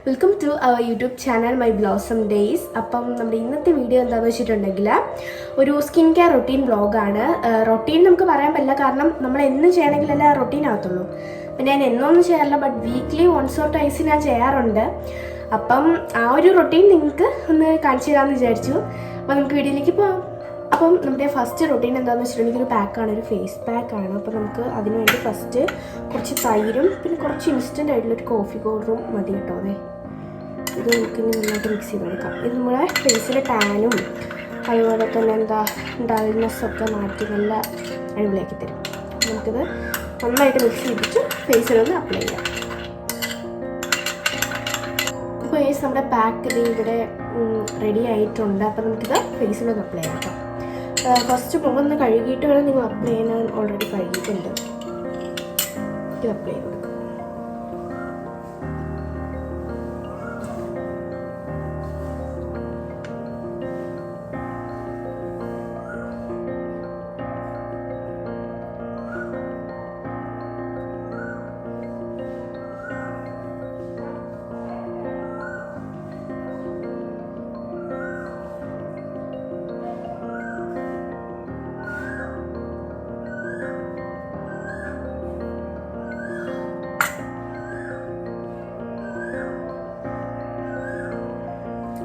Welcome to our YouTube channel my blossom days. അപ്പം നമ്മുടെ ഇന്നത്തെ വീഡിയോ എന്താണെന്ന് വെച്ചിട്ടുണ്ടെങ്കിൽ ഒരു സ്കിൻ കെയർ റൊട്ടീൻ വ്ളോഗാണ്. റൊട്ടീൻ നമുക്ക് പറയാൻ പറ്റില്ല, കാരണം നമ്മൾ എന്ന് ചെയ്യണമെങ്കിലല്ലേ റൊട്ടീൻ ആകത്തുള്ളൂ. പിന്നെ ഞാൻ എന്നൊന്നും ചെയ്യാറില്ല, but weekly once or twice ഞാൻ ചെയ്യാറുണ്ട്. അപ്പം ആ ഒരു റൊട്ടീൻ നിങ്ങൾക്ക് ഒന്ന് കാണിച്ചു തരാമെന്ന് വിചാരിച്ചു. അപ്പം നമുക്ക് വീഡിയോയിലേക്ക് പോകാം. അപ്പം നമ്മുടെ ഫസ്റ്റ് റൊട്ടീൻ എന്താണെന്ന് വെച്ചിട്ടുണ്ടെങ്കിൽ ഒരു പാക്കാണ്, ഒരു ഫേസ് പാക്കാണ്. അപ്പോൾ നമുക്ക് അതിനുവേണ്ടി ഫസ്റ്റ് കുറച്ച് തൈരും പിന്നെ കുറച്ച് ഇൻസ്റ്റൻ്റ് ആയിട്ടുള്ളൊരു കോഫി പൗഡറും മതി കേട്ടോ. അതെ, ഇത് നമുക്ക് ഇനി നന്നായിട്ട് മിക്സ് ചെയ്ത് കൊടുക്കാം. ഇത് നമ്മുടെ ഫേസിലെ ടാനും അതുപോലെ തന്നെ ഡൾനെസ്സൊക്കെ മാറ്റി നല്ല അടിപൊളിയാക്കി തരും. നമുക്കിത് നന്നായിട്ട് മിക്സ് ചെയ്തിട്ട് ഫേസിലൊന്ന് അപ്ലൈ ചെയ്യാം. അപ്പോൾ നമ്മുടെ പാക്ക് ഇവിടെ റെഡി ആയിട്ടുണ്ട്. അപ്പോൾ നമുക്കിത് ഫേസിലൊന്ന് അപ്ലൈ ചെയ്യാം കേട്ടോ. ഫസ്റ്റ് മുഖമൊന്ന് കഴുകിയിട്ട് വേണം നിങ്ങൾ അപ്ലൈ ചെയ്യാൻ. ഞാൻ ഓൾറെഡി കഴുകിയിട്ടുണ്ട്. ഇത് അപ്ലൈ ചെയ്ത് കൊടുക്കാം.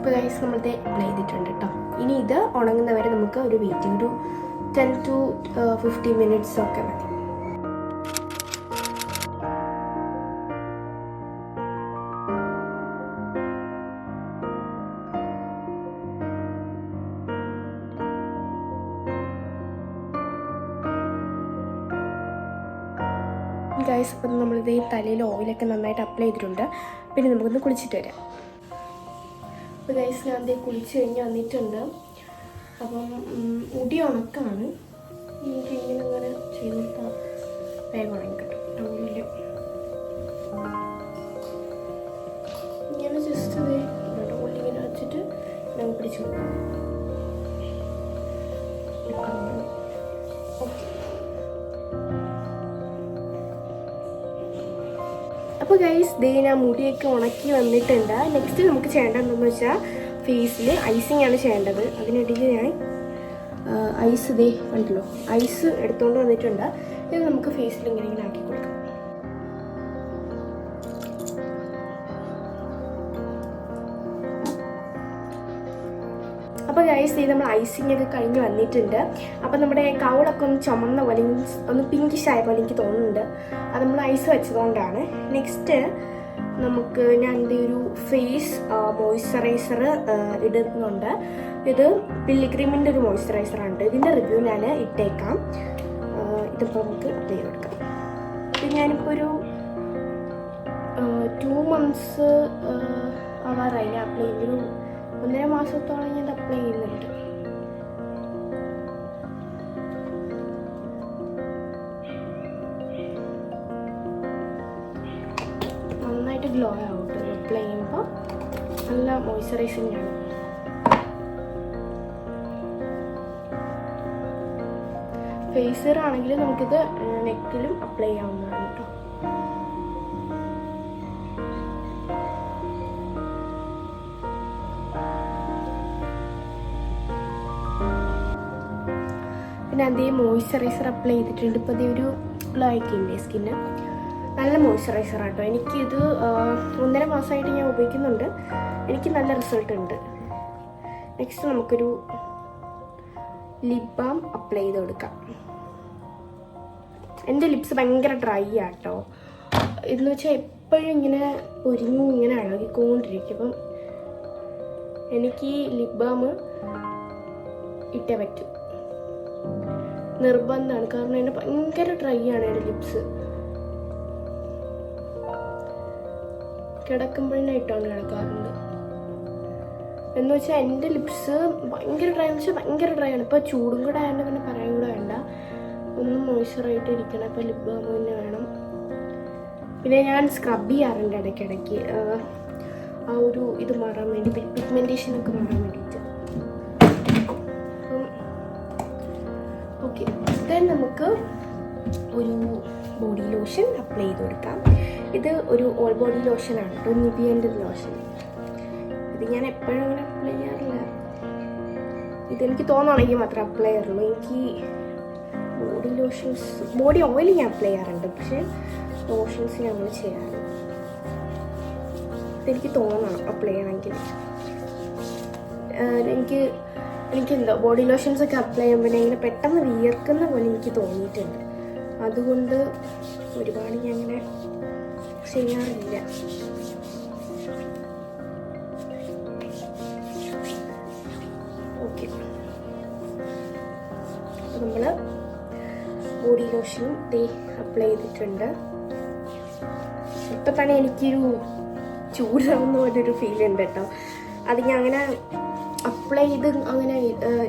ഇപ്പോൾ ഗൈസ് നമ്മളിത് അപ്ലൈ ചെയ്തിട്ടുണ്ട് കേട്ടോ. ഇനി ഇത് ഉണങ്ങുന്നവരെ നമുക്ക് ഒരു വെയിറ്റ് ഒരു 10 to 15 minutes ഒക്കെ മതി. ഗൈസ് അപ്പം നമ്മളിത് ഈ തലയിൽ ഓയിലൊക്കെ നന്നായിട്ട് അപ്ലൈ ചെയ്തിട്ടുണ്ട്. പിന്നെ നമുക്കൊന്ന് കുളിച്ചിട്ട് വരാം. അപ്പോൾ ഗൈസ് ഞാൻ അതേ കുളിച്ച് കഴിഞ്ഞ് വന്നിട്ടുണ്ട്. അപ്പം മുടി ഉണക്കാണ്. എനിക്ക് ഇങ്ങനെ അങ്ങനെ ചെയ്ത് കൊടുത്താൽ വേഗം ഉണങ്ങി കിട്ടും. ടൗണിൽ ഇങ്ങനെ ജസ്റ്റ് അതേ ടൗണിൽ ഇങ്ങനെ വെച്ചിട്ട് ഞങ്ങൾ പിടിച്ചു കൊടുക്കാം. ഓക്കെ. അപ്പോൾ ഗൈസ് ദേ ഞാൻ മുടിയൊക്കെ ഉണക്കി വന്നിട്ടുണ്ട്. നെക്സ്റ്റ് നമുക്ക് ചെയ്യേണ്ടതെന്ന് വെച്ചാൽ ഫേസിൽ ഐസിങ് ആണ് ചെയ്യേണ്ടത്. അതിനിടയിൽ ഞാൻ ഐസ് ദേ കണ്ടല്ലോ, ഐസ് എടുത്തുകൊണ്ട് വന്നിട്ടുണ്ട്. ഇത് നമുക്ക് ഫേസിൽ ഇങ്ങനെ ഇങ്ങനെ ആക്കി കൊടുക്കാം. അപ്പോൾ ഗൈസ് ഇത് നമ്മൾ ഐസിങ് ഒക്കെ കഴിഞ്ഞ് വന്നിട്ടുണ്ട്. അപ്പോൾ നമ്മുടെ കൗളൊക്കെ ഒന്ന് ചുമന്ന പോലെ ഒന്ന് പിങ്കിഷ് ആയ പോലെ എനിക്ക് തോന്നുന്നുണ്ട്. അത് നമ്മൾ ഐസ് വെച്ചതുകൊണ്ടാണ്. നെക്സ്റ്റ് നമുക്ക് ഞാൻ ഒരു ഫേസ് മോയ്സ്ചറൈസർ ഇടുന്നുണ്ട്. ഇത് പില്ലിഗ്രിമിൻ്റെ ഒരു മോയ്സ്ചറൈസറാണ്. ഇതിൻ്റെ റിവ്യൂ ഞാൻ ഇട്ടേക്കാം. ഇതിപ്പോൾ നമുക്ക് അപ്ലൈ ചെയ്ത് കൊടുക്കാം. ഇത് ഞാനിപ്പോൾ ഒരു 2 months ആവാറായി അപ്ലൈ ചെയ്തൊരു 1.5 മാസത്തോളം ഞാൻ അപ്ലൈ ചെയ്യുന്നുണ്ട്. നന്നായിട്ട് ഗ്ലോ ആവും അപ്ലൈ ചെയ്യുമ്പോൾ. നല്ല മോയ്സ്ചറൈസിങ് ആണ്. ഫേസർ ആണെങ്കിൽ നമുക്കിത് നെക്കിലും അപ്ലൈ ചെയ്യാവുന്നതാണ് കേട്ടോ. പിന്നെ അതേ മോയ്സ്ചറൈസർ അപ്ലൈ ചെയ്തിട്ടുണ്ട്. ഇപ്പോൾ അതേ ഒരു ഗ്ലോ ആക്കിയില്ലേ സ്കിന്ന്. നല്ല മോയ്സ്ചറൈസർ ആട്ടോ. എനിക്കിത് 1.5 മാസമായിട്ട് ഞാൻ ഉപയോഗിക്കുന്നുണ്ട്. എനിക്ക് നല്ല റിസൾട്ട് ഉണ്ട്. നെക്സ്റ്റ് നമുക്കൊരു ലിപ് ബാം അപ്ലൈ ചെയ്ത് കൊടുക്കാം. എൻ്റെ ലിപ്സ് ഭയങ്കര ഡ്രൈ ആട്ടോ. എന്ന് വെച്ചാൽ എപ്പോഴും ഇങ്ങനെ പൊരിഞ്ഞ് ഇങ്ങനെ ഇളകിക്കൊണ്ടിരിക്കും. അപ്പം എനിക്ക് ലിപ് ബാം ഇട്ടേ പറ്റും, നിർബന്ധമാണ്. കാരണം എൻ്റെ ഭയങ്കര ഡ്രൈ ആണ് എൻ്റെ ലിപ്സ്. കിടക്കുമ്പോഴേ ഇട്ടുകൊണ്ട് കിടക്കാറുണ്ട്. എന്ന് വെച്ചാൽ എൻ്റെ ലിപ്സ് ഭയങ്കര ഡ്രൈ എന്ന് വെച്ചാൽ ഭയങ്കര ഡ്രൈ ആണ്. ഇപ്പോൾ ചൂടും കൂടെ ആയതുകൊണ്ട് പിന്നെ പറയാൻ കൂടെ വേണ്ട. ഒന്നും മോയ്സ്ചറായിട്ട് ഇരിക്കണം. ഇപ്പോൾ ലിപ് ബാം തന്നെ വേണം. പിന്നെ ഞാൻ സ്ക്രബ് ചെയ്യാറുണ്ട് ഇടയ്ക്കിടയ്ക്ക്, ആ ഒരു ഇത് മാറാൻ വേണ്ടി, പിഗ്മെൻറ്റേഷനൊക്കെ മാറാൻ വേണ്ടിയിട്ട്. ഓക്കെ, ദെൻ നമുക്ക് ഒരു ബോഡി ലോഷൻ അപ്ലൈ ചെയ്ത് കൊടുക്കാം. ഇത് ഒരു ഓൾ ബോഡി ലോഷനാണ് കേട്ടോ, നിവിയൻ്റെ ലോഷൻ. ഇത് ഞാൻ എപ്പോഴും അങ്ങനെ അപ്ലൈ ചെയ്യാറില്ല, ഇതെനിക്ക് തോന്നുകയാണെങ്കിൽ മാത്രമേ അപ്ലൈ ചെയ്യാറുള്ളൂ. എനിക്ക് ബോഡി ലോഷൻസ്, ബോഡി ഓയിൽ ഞാൻ അപ്ലൈ ചെയ്യാറുണ്ട്, പക്ഷേ ലോഷൻസ് ഞങ്ങൾ ചെയ്യാറുണ്ട്. ഇതെനിക്ക് തോന്നണം അപ്ലൈ ചെയ്യണമെങ്കിൽ. എനിക്കെന്തോ ബോഡി ലോഷൻസ് ഒക്കെ അപ്ലൈ ചെയ്യുമ്പോൾ ഇങ്ങനെ പെട്ടെന്ന് വിയർക്കുന്ന പോലെ എനിക്ക് തോന്നിയിട്ടുണ്ട്. അതുകൊണ്ട് ഒരുപാട് ഞാൻ അങ്ങനെ ചെയ്യാറില്ല. ഓക്കെ, നമ്മൾ ബോഡി ലോഷനും അപ്ലൈ ചെയ്തിട്ടുണ്ട്. ഇപ്പം തന്നെ എനിക്കൊരു ചൂടാവുന്ന പോലൊരു ഫീൽ ഉണ്ട് കേട്ടോ. അത് ഞാൻ അങ്ങനെ അപ്ലൈ ചെയ്ത് അങ്ങനെ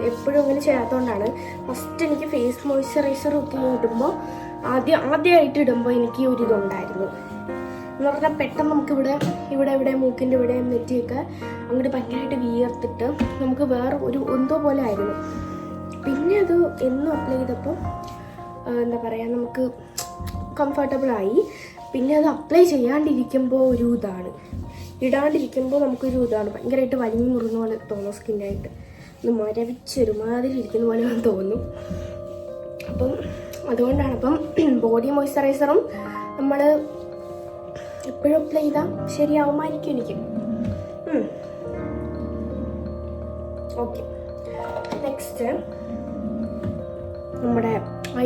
എപ്പോഴും അങ്ങനെ ചെയ്യാത്തതുകൊണ്ടാണ്. ഫസ്റ്റ് എനിക്ക് ഫേസ് മോയ്സ്ചറൈസറൊക്കെ ഇടുമ്പോൾ ആദ്യമായിട്ട് ഇടുമ്പോൾ എനിക്ക് ഒരു ഇതുണ്ടായിരുന്നു എന്ന് പറഞ്ഞാൽ, പെട്ടെന്ന് നമുക്കിവിടെ ഇവിടെ മൂക്കിൻ്റെ ഇവിടെ നെറ്റിയൊക്കെ അങ്ങോട്ട് ഭയങ്കരമായിട്ട് വിയർത്തിട്ട് നമുക്ക് വേറെ ഒരു എന്തോ പോലെ ആയിരുന്നു. പിന്നെ അത് എന്നും അപ്ലൈ ചെയ്തപ്പോൾ എന്താ പറയുക, നമുക്ക് കംഫർട്ടബിളായി. പിന്നെ അത് അപ്ലൈ ചെയ്യാണ്ടിരിക്കുമ്പോൾ ഒരു ഇതാണ്, ഇടാണ്ടിരിക്കുമ്പോൾ നമുക്കൊരു ഇതാണ്, ഭയങ്കരമായിട്ട് വലിഞ്ഞു മുറുന്ന പോലെ തോന്നും. സ്കിന്നായിട്ട് ഒന്ന് മരവിച്ചൊരുമാതിരി ഇരിക്കുന്ന പോലെ തോന്നും. അപ്പം അതുകൊണ്ടാണ്. അപ്പം ബോഡി മോയ്സ്ചറൈസറും നമ്മൾ എപ്പോഴും അപ്ലൈ ചെയ്താൽ ശരിയാവുമായിരിക്കും എനിക്ക്. ഓക്കെ, നെക്സ്റ്റ് നമ്മുടെ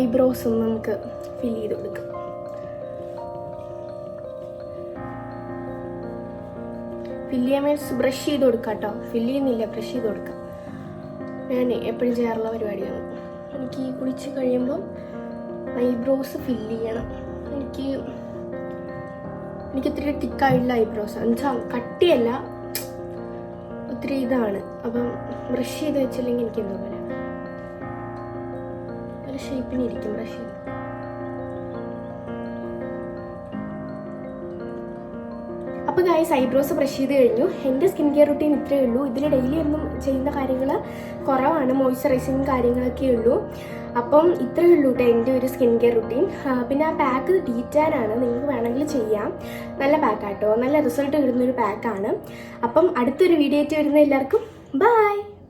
ഐബ്രോസ് ഒന്ന് നമുക്ക് ഫിൽ ചെയ്ത് കൊടുക്കാം. ഫില്ല് ചെയ്യാൻ മീൻസ് ബ്രഷ് ചെയ്ത് കൊടുക്കാം കേട്ടോ, ഫില്ല് ചെയ്യുന്നില്ല, ബ്രഷ് ചെയ്ത് കൊടുക്കാം. ഞാൻ എപ്പോഴും ചെയ്യാറുള്ള പരിപാടിയാണ്. എനിക്ക് കുളിച്ച് കഴിയുമ്പം ഐബ്രോസ് ഫില്ല് ചെയ്യണം. എനിക്ക് ഇത്തിരി തിക്കായിട്ടുള്ള ഐബ്രോസ്, എന്നുവെച്ചാൽ കട്ടിയല്ല, ഒത്തിരി ഇതാണ്. അപ്പം ബ്രഷ് ചെയ്ത് വെച്ചില്ലെങ്കിൽ എനിക്ക് എന്താ പോലെ ഒരു ഷേപ്പിനിരിക്കും ബ്രഷ് ചെയ്ത്. അപ്പോൾ ഗൈസ്, ഐബ്രോസ് ബ്രഷ് ചെയ്ത് കഴിഞ്ഞു. എൻ്റെ സ്കിൻ കെയർ റുട്ടീൻ ഇത്രയേ ഉള്ളൂ. ഇതിൽ ഡെയിലി ഒന്നും ചെയ്യുന്ന കാര്യങ്ങൾ കുറവാണ്, മോയ്സ്ചറൈസിങ് കാര്യങ്ങളൊക്കെ ഉള്ളൂ. അപ്പം ഇത്രയേ ഉള്ളൂ കേട്ടോ എൻ്റെ ഒരു സ്കിൻ കെയർ റുട്ടീൻ. പിന്നെ ആ പാക്ക് ഡീറ്റാനാണ്, നിങ്ങൾക്ക് വേണമെങ്കിൽ ചെയ്യാം. നല്ല പാക്കാട്ടോ, നല്ല റിസൾട്ട് കിട്ടുന്നൊരു പാക്കാണ്. അപ്പം അടുത്തൊരു വീഡിയോ ആയിട്ട് വരുന്ന എല്ലാവർക്കും ബൈ.